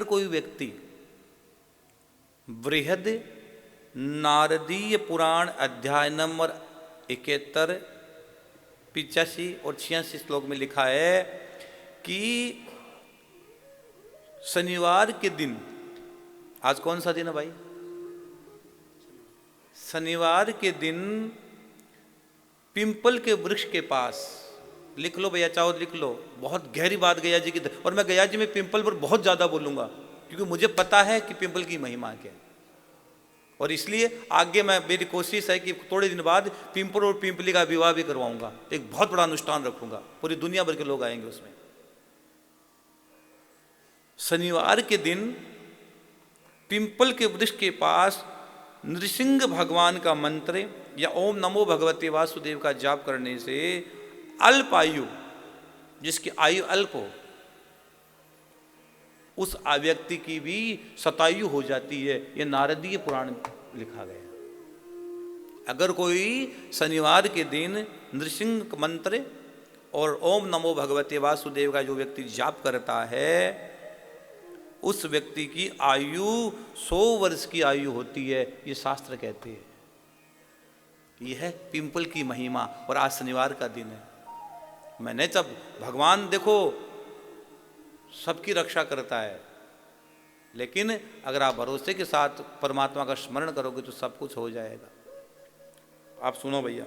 कोई व्यक्ति बृहद नारदीय पुराण अध्याय नंबर 71, 85 और 86 श्लोक में लिखा है कि शनिवार के दिन, आज कौन सा दिन है भाई? शनिवार के दिन पिंपल के वृक्ष के पास, लिख लो भैया, चाहो लिख लो, बहुत गहरी बात गया जी की। और मैं गया जी में पिंपल पर बहुत ज्यादा बोलूंगा क्योंकि मुझे पता है कि पिंपल की महिमा क्या है, और इसलिए आगे मैं, मेरी कोशिश है कि थोड़े दिन बाद पिंपल और पिंपली का विवाह भी करवाऊंगा, एक बहुत बड़ा अनुष्ठान रखूंगा, पूरी दुनिया भर के लोग आएंगे उसमें। शनिवार के दिन पिंपल के वृक्ष के पास नृसिंह भगवान का मंत्र या ओम नमो भगवते वासुदेव का जाप करने से अल्प आयु, जिसकी आयु अल्प हो, उस व्यक्ति की भी शतायु हो जाती है। यह नारदीय पुराण में लिखा गया। अगर कोई शनिवार के दिन नृसिंह मंत्र और ओम नमो भगवते वासुदेव का जो व्यक्ति जाप करता है, उस व्यक्ति की आयु 100 वर्ष की आयु होती है, ये शास्त्र कहते हैं। यह है पिंपल की महिमा। और आज शनिवार का दिन है। मैंने जब, भगवान देखो सबकी रक्षा करता है, लेकिन अगर आप भरोसे के साथ परमात्मा का स्मरण करोगे तो सब कुछ हो जाएगा। आप सुनो भैया,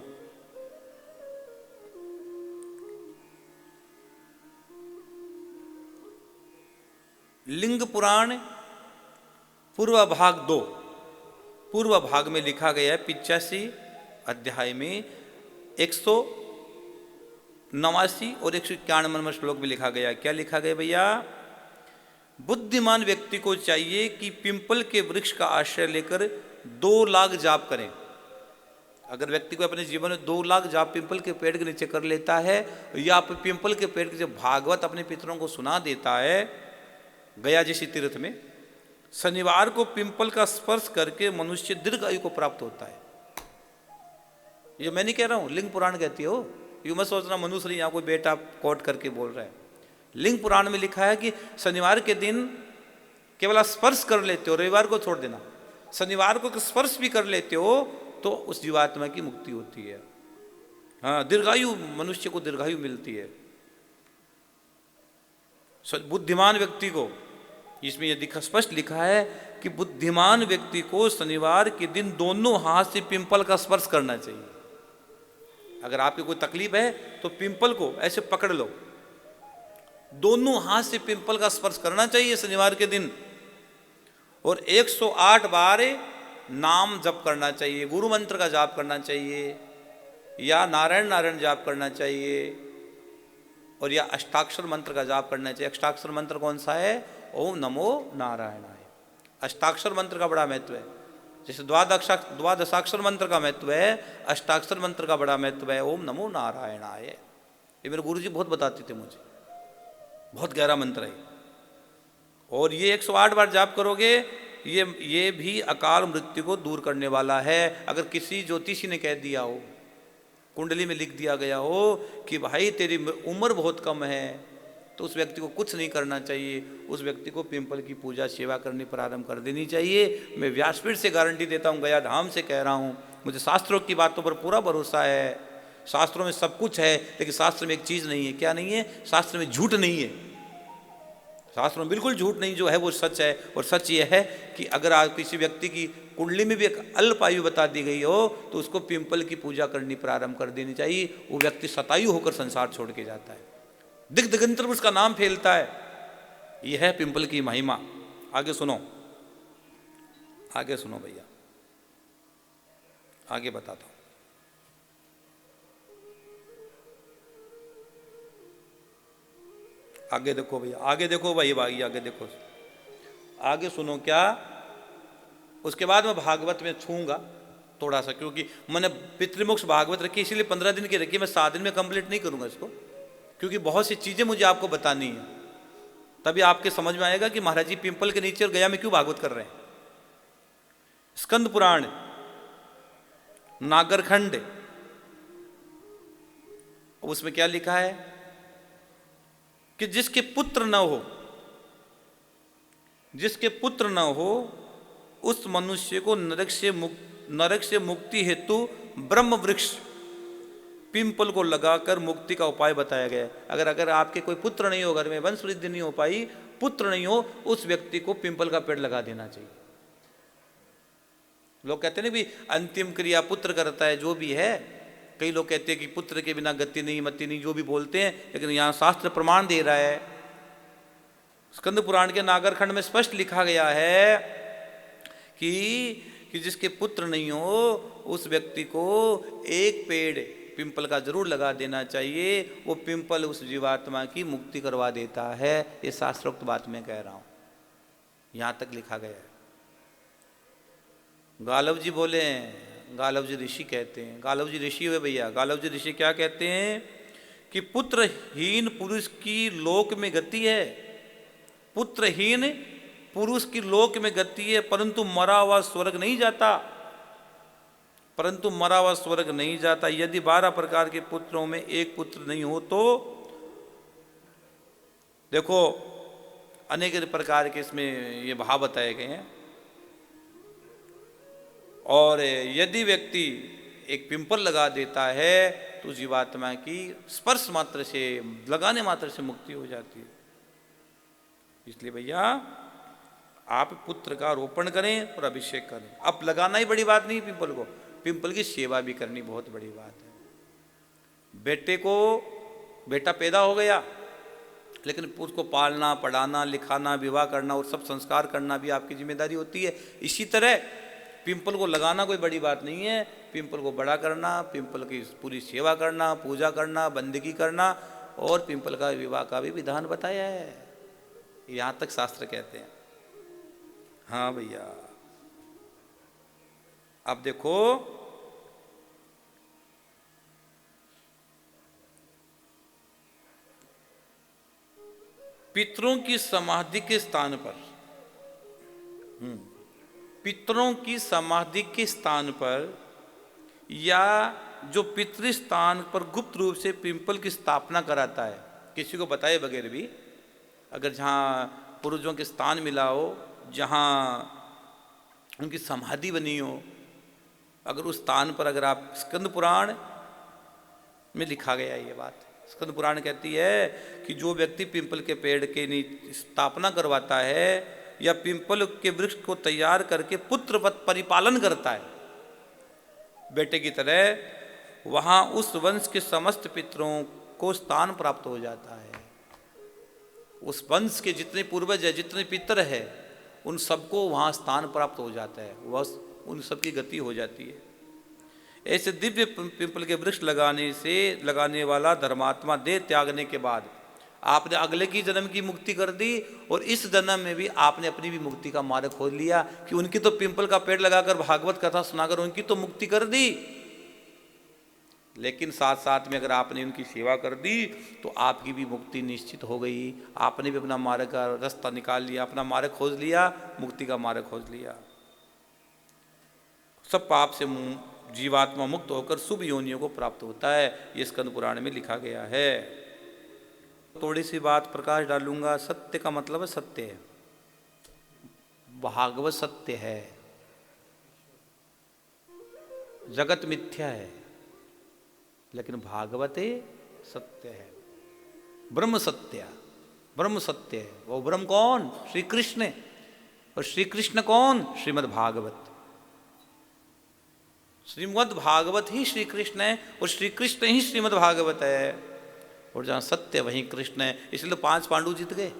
लिंग पुराण पूर्व भाग 2, पूर्व भाग में लिखा गया है 85 अध्याय में 189 और 191 श्लोक में लिखा गया। क्या लिखा गया भैया? बुद्धिमान व्यक्ति को चाहिए कि पिंपल के वृक्ष का आश्रय लेकर 2 लाख जाप करें। अगर व्यक्ति को अपने जीवन में 2 लाख जाप पिंपल के पेड़ के नीचे कर लेता है, या पिंपल के पेड़ के नीचे भागवत अपने पितरों को सुना देता है, गया जैसी तीर्थ में, शनिवार को पिंपल का स्पर्श करके मनुष्य दीर्घ आयु को प्राप्त होता है। ये मैं नहीं कह रहा हूं, लिंग पुराण कहती हो। यू मत सोचना मनुष्य यहाँ कोई बेटा कोट करके बोल रहा है। लिंग पुराण में लिखा है कि शनिवार के दिन केवल स्पर्श कर लेते हो, रविवार को छोड़ देना, शनिवार को स्पर्श भी कर लेते हो तो उस जीवात्मा की मुक्ति होती है। हाँ, दीर्घायु, मनुष्य को दीर्घायु मिलती है। बुद्धिमान व्यक्ति को, इसमें यह स्पष्ट लिखा है कि बुद्धिमान व्यक्ति को शनिवार के दिन दोनों हाथ से पिंपल का स्पर्श करना चाहिए। अगर आपकी कोई तकलीफ है तो पिंपल को ऐसे पकड़ लो, दोनों हाथ से पिंपल का स्पर्श करना चाहिए शनिवार के दिन, और 108 बार नाम जप करना चाहिए, गुरु मंत्र का जाप करना चाहिए, या नारायण नारायण जाप करना चाहिए, और या अष्टाक्षर मंत्र का जाप करना चाहिए। अष्टाक्षर मंत्र कौन सा है? ओम नमो नारायणाय। अष्टाक्षर मंत्र का बड़ा महत्व है। जैसे द्वादशाक्षर मंत्र का महत्व है, अष्टाक्षर मंत्र का बड़ा महत्व है। ओम नमो नारायणाय, ये मेरे गुरुजी बहुत बताते थे मुझे, बहुत गहरा मंत्र है। और ये 108 बार जाप करोगे, ये भी अकाल मृत्यु को दूर करने वाला है। अगर किसी ज्योतिषी ने कह दिया हो, कुंडली में लिख दिया गया हो कि भाई तेरी उम्र बहुत कम है, तो उस व्यक्ति को कुछ नहीं करना चाहिए, उस व्यक्ति को पिंपल की पूजा सेवा करनी प्रारंभ कर देनी चाहिए। मैं व्यासपीठ से गारंटी देता हूँ, गया धाम से कह रहा हूँ, मुझे शास्त्रों की बातों पर पूरा भरोसा है। शास्त्रों में सब कुछ है, लेकिन शास्त्र में एक चीज़ नहीं है। क्या नहीं है? शास्त्र में झूठ नहीं है। शास्त्रों में बिल्कुल झूठ नहीं, जो है वो सच है। और सच ये है कि अगर आप किसी व्यक्ति की कुंडली में भी एक अल्प आयु बता दी गई हो तो उसको पिंपल की पूजा करनी प्रारंभ कर देनी चाहिए। वो व्यक्ति शतायु होकर संसार छोड़ के जाता है, दिग दिगंतर में उसका नाम फैलता है। यह है पिंपल की महिमा। आगे सुनो, आगे सुनो भैया, आगे बताता हूं। आगे देखो भैया, आगे देखो भाई, आगे देखो, आगे सुनो। क्या? उसके बाद मैं भागवत में छूंगा थोड़ा सा, क्योंकि मैंने पितृमोक्ष भागवत रखी, इसीलिए 15 दिन की रखी। मैं 7 दिन में कंप्लीट नहीं करूंगा इसको, क्योंकि बहुत सी चीजें मुझे आपको बतानी है। तभी आपके समझ में आएगा कि महाराज जी पिंपल के नीचे और गया में क्यों भागवत कर रहे हैं। स्कंद पुराण नागरखंड, उसमें क्या लिखा है कि जिसके पुत्र न हो जिसके पुत्र न हो उस मनुष्य को नरक से मुक्ति हेतु ब्रह्म वृक्ष पिंपल को लगाकर मुक्ति का उपाय बताया गया है। अगर आपके कोई पुत्र नहीं हो, घर में वंश वृद्धि नहीं हो पाई, पुत्र नहीं हो, उस व्यक्ति को पिंपल का पेड़ लगा देना चाहिए। लोग कहते हैं ना भी अंतिम क्रिया पुत्र करता है, जो भी है। कई लोग कहते हैं कि पुत्र के बिना गति नहीं, मति नहीं, जो भी बोलते हैं, लेकिन यहाँ शास्त्र प्रमाण दे रहा है। स्कंद पुराण के नागरखंड में स्पष्ट लिखा गया है कि जिसके पुत्र नहीं हो उस व्यक्ति को एक पेड़ पिंपल का जरूर लगा देना चाहिए। वो पिंपल उस जीवात्मा की मुक्ति करवा देता है। ये शास्त्रोक्त बात मैं कह रहा हूं, यहां तक लिखा गया है। गालव जी बोले, गालव जी ऋषि कहते हैं, गालव जी ऋषि हुए भैया। गालव जी ऋषि क्या कहते हैं कि पुत्रहीन पुरुष की लोक में गति है, पुत्रहीन पुरुष की लोक में गति है, परंतु मरा हुआ स्वर्ग नहीं जाता, परंतु मरा हुआ स्वर्ग नहीं जाता। यदि 12 प्रकार के पुत्रों में एक पुत्र नहीं हो तो देखो अनेक प्रकार के इसमें ये भाव बताए गए हैं। और यदि व्यक्ति एक पिंपल लगा देता है तो जीवात्मा की स्पर्श मात्र से, लगाने मात्र से मुक्ति हो जाती है। इसलिए भैया आप पुत्र का रोपण करें और अभिषेक करें। अब लगाना ही बड़ी बात नहीं, पिंपल को, पिंपल की सेवा भी करनी बहुत बड़ी बात है। बेटा पैदा हो गया, लेकिन उसको पालना, पढ़ाना, लिखाना, विवाह करना और सब संस्कार करना भी आपकी जिम्मेदारी होती है। इसी तरह पिंपल को लगाना कोई बड़ी बात नहीं है। पिंपल को बड़ा करना, पिंपल की पूरी सेवा करना, पूजा करना, बंदगी करना, और पिंपल का विवाह का भी विधान बताया है। यहाँ तक शास्त्र कहते हैं। हाँ भैया, अब देखो पितरों की समाधि के स्थान पर, पितरों की समाधि के स्थान पर या जो पितृ स्थान पर गुप्त रूप से पिंपल की स्थापना कराता है, किसी को बताए बगैर भी, अगर जहाँ पूर्वजों के स्थान मिला हो, जहाँ उनकी समाधि बनी हो, अगर उस स्थान पर अगर आप, स्कंद पुराण में लिखा गया है ये बात। स्कंद पुराण कहती है कि जो व्यक्ति पिंपल के पेड़ के स्थापना करवाता है या पिंपल के वृक्ष को तैयार करके पुत्रवत परिपालन करता है बेटे की तरह, वहाँ उस वंश के समस्त पितरों को स्थान प्राप्त हो जाता है। उस वंश के जितने पूर्वज है, जितने पितर है, उन सबको वहाँ स्थान प्राप्त हो जाता है, वह उन सबकी गति हो जाती है। ऐसे दिव्य पिंपल के वृक्ष लगाने वाला धर्मात्मा देह त्यागने के बाद आपने अगले की जन्म की मुक्ति कर दी, और इस जन्म में भी आपने अपनी भी मुक्ति का मार्ग खोल लिया कि उनकी तो पिंपल का पेड़ लगाकर भागवत कथा सुनाकर उनकी तो मुक्ति कर दी, लेकिन साथ साथ में अगर आपने उनकी सेवा कर दी तो आपकी भी मुक्ति निश्चित हो गई। आपने भी अपना मार्ग का रास्ता निकाल लिया, अपना मार्ग खोज लिया, मुक्ति का मार्ग खोज लिया। सब पाप से जीवात्मा मुक्त होकर शुभ योनियों को प्राप्त होता है। ये स्कंद पुराण में लिखा गया है। थोड़ी सी बात प्रकाश डालूंगा। सत्य का मतलब है सत्य है, भागवत सत्य है, जगत मिथ्या है, लेकिन भागवते सत्य है। ब्रह्म सत्य, ब्रह्म सत्य है। वो ब्रह्म कौन? श्री कृष्ण है। और श्री कृष्ण कौन? श्रीमद् भागवत। श्रीमद् भागवत ही श्री कृष्ण है और श्री कृष्ण ही श्रीमद् भागवत है। और जहां सत्य वहीं कृष्ण है। इसलिए तो 5 पांडव जीत गए,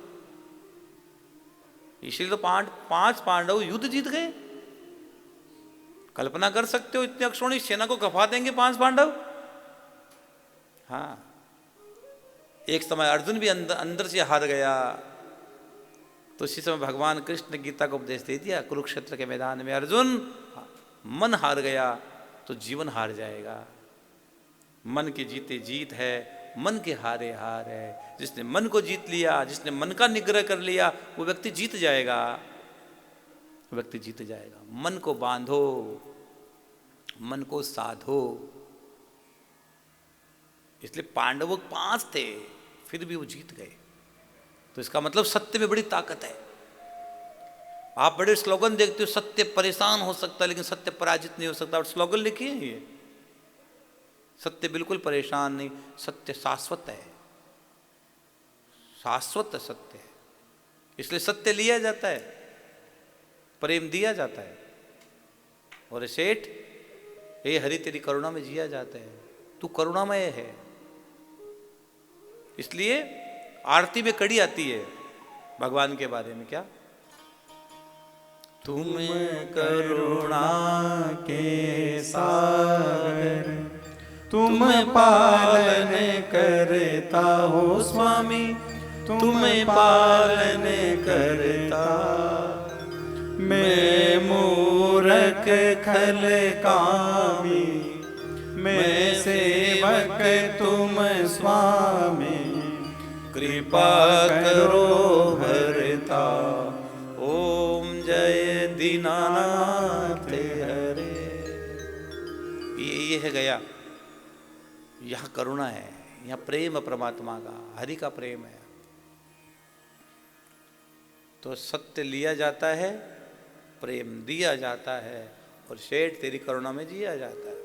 इसलिए तो 5 पांडव युद्ध जीत गए। कल्पना कर सकते हो, इतने अक्षौणी सेना को खपा देंगे 5 पांडव। हाँ, एक समय अर्जुन भी अंदर से हार गया, तो इसी समय भगवान कृष्ण ने गीता को उपदेश दे दिया। कुरुक्षेत्र के मैदान में अर्जुन मन हार गया तो जीवन हार जाएगा। मन की जीते जीत है, मन के हारे हार है। जिसने मन को जीत लिया, जिसने मन का निग्रह कर लिया, वो व्यक्ति जीत जाएगा, वो व्यक्ति जीत जाएगा। मन को बांधो, मन को साधो। इसलिए पांडव 5 थे, फिर भी वो जीत गए। तो इसका मतलब सत्य में बड़ी ताकत है। आप बड़े स्लोगन देखते हो, सत्य परेशान हो सकता है लेकिन सत्य पराजित नहीं हो सकता, और स्लोगन लिखिए ये। सत्य बिल्कुल परेशान नहीं, सत्य शाश्वत है, शाश्वत सत्य है, इसलिए सत्य लिया जाता है, प्रेम दिया जाता है। और सेठ, हे हरि तेरी करुणा में जिया जाता है, तू करुणामय है। इसलिए आरती में कड़ी आती है भगवान के बारे में, क्या? तुम करुणा के सागर, तुम पालन करता हो स्वामी, तुम पालन करता। मैं मूरख खल कामी, मैं सेवक तुम स्वामी, कृपा करो भरता। ओम जय दीनानाथ हरे। ये है गया, यहाँ करुणा है, यहाँ प्रेम परमात्मा का, हरि का प्रेम है। तो सत्य लिया जाता है, प्रेम दिया जाता है, और शेठ तेरी करुणा में जिया जाता है।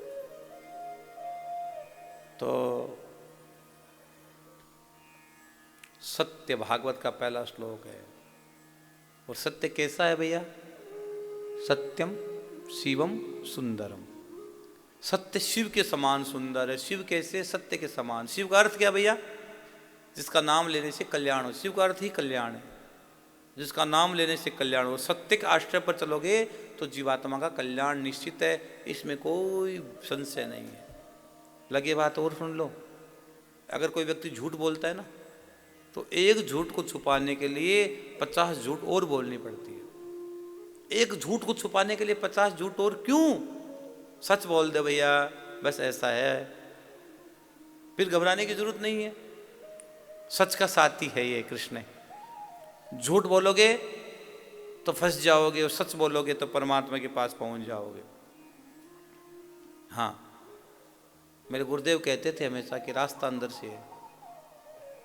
तो सत्य भागवत का पहला श्लोक है। और सत्य कैसा है भैया? सत्यम शिवम सुंदरम। सत्य शिव के समान सुंदर है। शिव कैसे? सत्य के समान। शिव का अर्थ क्या भैया? जिसका नाम लेने से कल्याण हो। शिव का अर्थ ही कल्याण है, जिसका नाम लेने से कल्याण हो। सत्य के आश्रय पर चलोगे तो जीवात्मा का कल्याण निश्चित है, इसमें कोई संशय नहीं है। लगे बात और सुन लो, अगर कोई व्यक्ति झूठ बोलता है ना, तो एक झूठ को छुपाने के लिए 50 झूठ और बोलनी पड़ती है। एक झूठ को छुपाने के लिए 50 झूठ और क्यों? सच बोल दे भैया, बस ऐसा है, फिर घबराने की जरूरत नहीं है। सच का साथी है ये कृष्ण। झूठ बोलोगे तो फंस जाओगे, और सच बोलोगे तो परमात्मा के पास पहुंच जाओगे। हाँ, मेरे गुरुदेव कहते थे हमेशा कि रास्ता अंदर से है।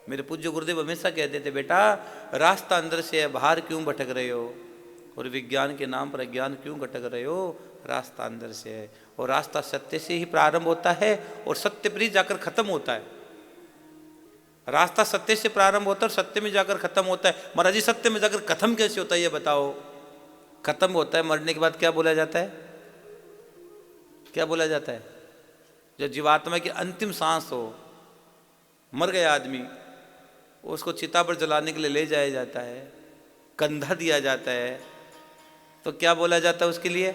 मेरे पूज्य गुरुदेव हमेशा कहते थे, बेटा रास्ता अंदर से है, बाहर क्यों भटक रहे हो, और विज्ञान के नाम पर अज्ञान क्यों भटक रहे हो? रास्ता अंदर से है, और रास्ता सत्य से ही प्रारंभ होता है और सत्य पर ही जाकर खत्म होता है। रास्ता सत्य से प्रारंभ होता है और सत्य में जाकर खत्म होता है। महाराज जी, सत्य में जाकर खत्म कैसे होता है ये बताओ? खत्म होता है मरने के बाद। क्या बोला जाता है? क्या बोला जाता है? जो जीवात्मा की अंतिम सांस हो, मर गया आदमी, उसको चिता पर जलाने के लिए ले जाया जाता है, कंधा दिया जाता है, तो क्या बोला जाता है उसके लिए?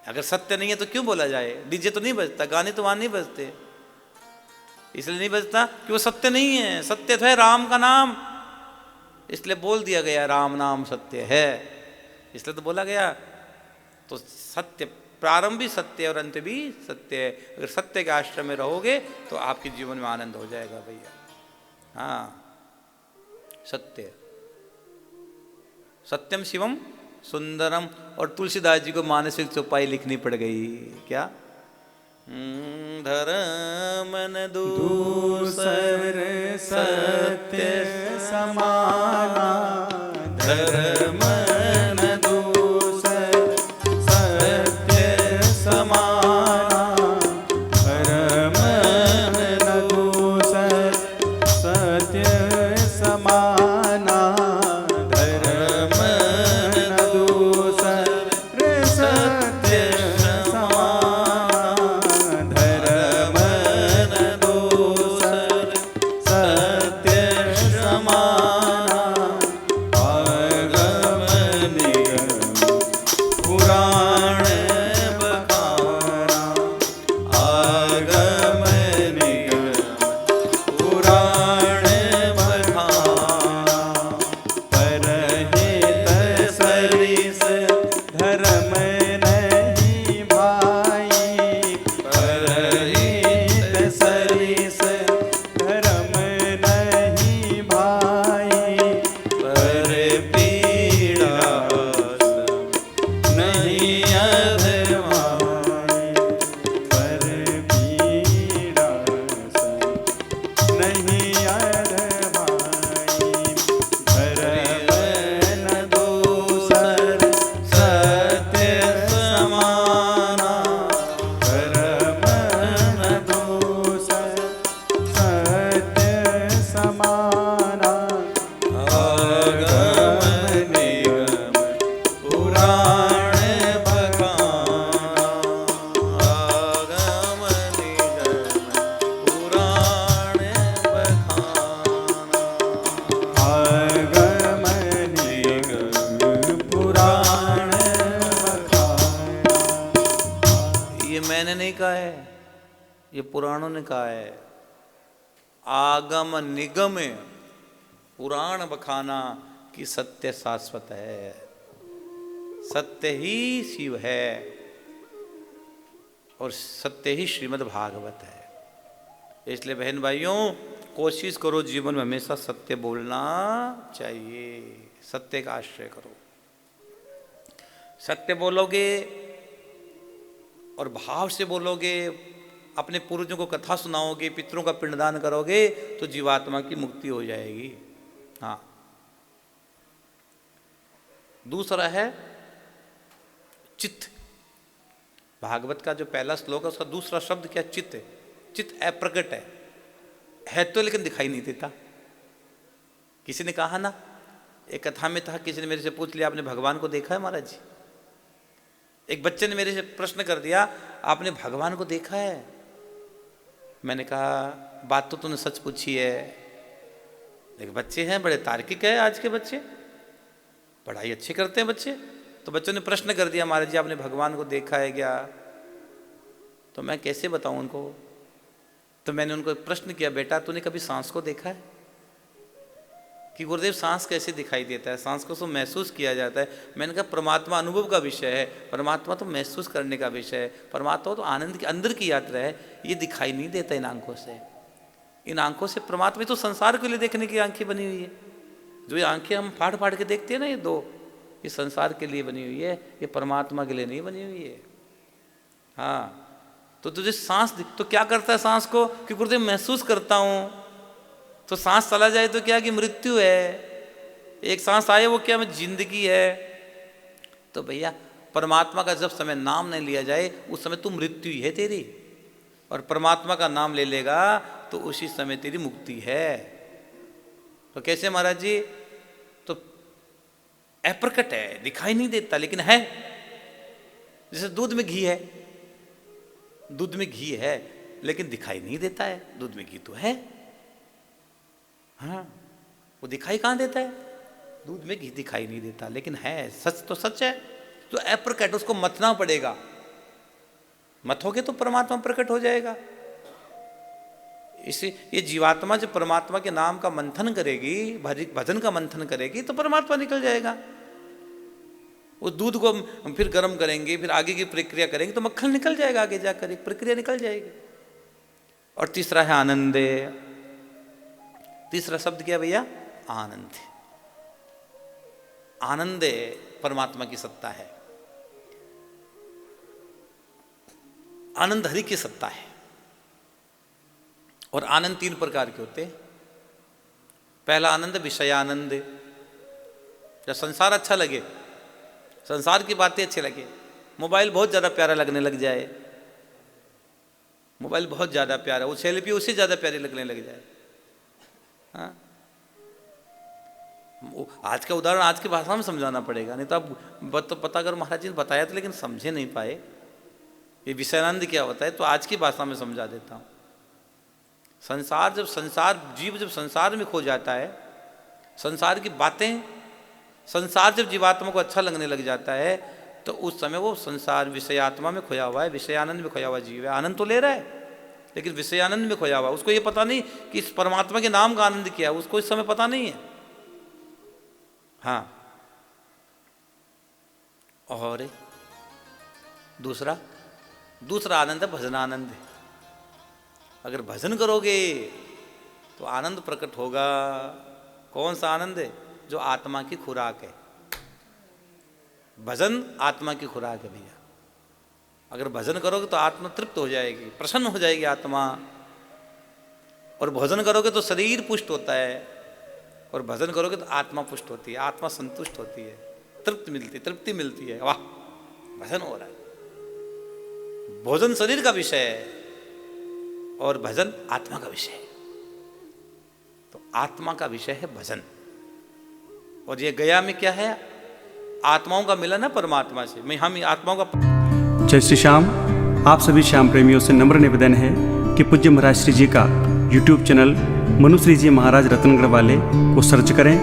अगर सत्य नहीं है तो क्यों बोला जाए? डीजे तो नहीं बजता, गाने तो वहां नहीं बजते, इसलिए नहीं बजता कि वो सत्य नहीं है। सत्य तो है राम का नाम, इसलिए बोल दिया गया राम नाम सत्य है, इसलिए तो बोला गया। तो सत्य प्रारंभ भी सत्य और अंत भी सत्य है। अगर सत्य के आश्रम में रहोगे तो आपके जीवन में आनंद हो जाएगा भैया। हाँ, सत्य, सत्यम शिवम सुंदरम। और तुलसीदास जी को मानसिक चौपाई लिखनी पड़ गई। क्या? धर्म न दूसर सत्य समाना, धर्म न दूसर सत्य समाना, धर्म न दूसर सत्य समाना, धर्म न दूसर सत्य समाना, धर्म न दूसर सत्य समाना, आगम नहीं कहा है, ये पुराणों ने कहा है। आगम निगम पुराण बखाना कि सत्य शाश्वत है, सत्य ही शिव है और सत्य ही श्रीमद् भागवत है। इसलिए बहन भाइयों, कोशिश करो जीवन में हमेशा सत्य बोलना चाहिए, सत्य का आश्रय करो। सत्य बोलोगे और भाव से बोलोगे, अपने पूर्वजों को कथा सुनाओगे, पितरों का पिंडदान करोगे, तो जीवात्मा की मुक्ति हो जाएगी। हाँ, दूसरा है चित्त। भागवत का जो पहला श्लोक है उसका दूसरा शब्द क्या? चित्त है। चित्त अप्रकट है तो लेकिन दिखाई नहीं देता। किसी ने कहा ना, एक कथा में था, किसी ने मेरे से पूछ लिया आपने भगवान को देखा है महाराज जी? एक बच्चे ने मेरे से प्रश्न कर दिया आपने भगवान को देखा है? मैंने कहा बात तो तूने सच पूछी है, लेकिन बच्चे हैं बड़े तार्किक है, आज के बच्चे पढ़ाई अच्छी करते हैं बच्चे। तो बच्चों ने प्रश्न कर दिया महाराज जी आपने भगवान को देखा है क्या? तो मैं कैसे बताऊं उनको? तो मैंने उनको प्रश्न किया, बेटा तूने कभी सांस को देखा है? कि गुरुदेव सांस कैसे दिखाई देता है? सांस को तो महसूस किया जाता है। मैंने कहा परमात्मा अनुभव का विषय है, परमात्मा तो महसूस करने का विषय है, परमात्मा तो आनंद के अंदर की यात्रा है, ये दिखाई नहीं देता इन आंखों से। इन आंखों से परमात्मा तो संसार के लिए देखने की आंखें बनी हुई है। जो ये आंखें हम फाड़ फाड़ के देखते हैं ना, ये दो, ये संसार के लिए बनी हुई है, ये परमात्मा के लिए नहीं बनी हुई है। हाँ, तो तुझे सांस तो क्या करता है सांस को? कि गुरुदेव महसूस करता हूँ, तो सांस चला जाए तो क्या कि मृत्यु है, एक सांस आए वो क्या में जिंदगी है। तो भैया परमात्मा का जब समय नाम नहीं लिया जाए उस समय तू मृत्यु ही है तेरी, और परमात्मा का नाम ले लेगा तो उसी समय तेरी मुक्ति है। तो कैसे महाराज जी? तो अप्रकट है, दिखाई नहीं देता लेकिन है। जैसे दूध में घी है, दूध में घी है लेकिन दिखाई नहीं देता है, दूध में घी तो है। हाँ, वो दिखाई कहाँ देता है? दूध में घी दिखाई नहीं देता लेकिन है, सच तो सच है। तो अप्रकट, उसको मथना पड़ेगा, मथोगे तो परमात्मा प्रकट हो जाएगा। इसे ये जीवात्मा जब परमात्मा के नाम का मंथन करेगी, भजन का मंथन करेगी, तो परमात्मा निकल जाएगा। उस दूध को हम फिर गर्म करेंगे, फिर आगे की प्रक्रिया करेंगे तो मक्खन निकल जाएगा, आगे जाकर एक प्रक्रिया निकल जाएगी। और तीसरा है आनंदे। तीसरा शब्द क्या भैया? आनंद। आनंदे परमात्मा की सत्ता है, आनंद हरि की सत्ता है। और आनंद तीन प्रकार के होते हैं। पहला आनंद विषयानंद, जब संसार अच्छा लगे, संसार की बातें अच्छी लगे, मोबाइल बहुत ज़्यादा प्यारा लगने लग जाए, मोबाइल बहुत ज़्यादा प्यारा, वो सेल्फी उससे ज़्यादा प्यारी लगने लग जाए। हाँ, आज का उदाहरण आज की भाषा में समझाना पड़ेगा, नहीं तो आप तो पता करो महाराज जी ने बताया तो लेकिन समझे नहीं पाए ये विषयानंद क्या होता है, तो आज की भाषा में समझा देता हूँ। संसार जीव जब संसार में खो जाता है, संसार की बातें, संसार जब जीवात्मा को अच्छा लगने लग जाता है, तो उस समय वो संसार विषयात्मा में खोया हुआ है, विषयानंद में खोया हुआ जीव है। आनंद तो ले रहा है लेकिन विषयानंद में खोया हुआ, उसको ये पता नहीं कि इस परमात्मा के नाम का आनंद क्या है, उसको इस समय पता नहीं है। हाँ, और दूसरा आनंद है भजनानंद। अगर भजन करोगे तो आनंद प्रकट होगा। कौन सा आनंद है? जो आत्मा की खुराक है। भजन आत्मा की खुराक है भैया। अगर भजन करोगे तो आत्मा तृप्त हो जाएगी, प्रसन्न हो जाएगी आत्मा। और भजन करोगे तो शरीर पुष्ट होता है, और भजन करोगे तो आत्मा पुष्ट होती है, आत्मा संतुष्ट होती है, तृप्ति मिलती है। वाह, भजन हो रहा है। भोजन शरीर का विषय है और भजन आत्मा का विषय है। तो आत्मा का विषय है भजन। और ये गया में क्या है? आत्माओं का मिलन है परमात्मा से। हम आत्माओं का। जय श्री श्याम। आप सभी श्याम प्रेमियों से नम्र निवेदन है कि पूज्य महाराज श्री जी का YouTube चैनल मनुश्री जी महाराज रत्नगढ़ वाले को सर्च करें,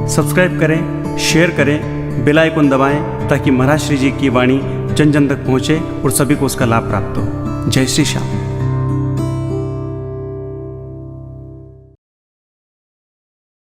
सब्सक्राइब करें, शेयर करें, बेल आइकन दबाएं, ताकि महाराज श्री जी की वाणी जन जन तक पहुँचे और सभी को उसका लाभ प्राप्त हो। जय श्री श्याम।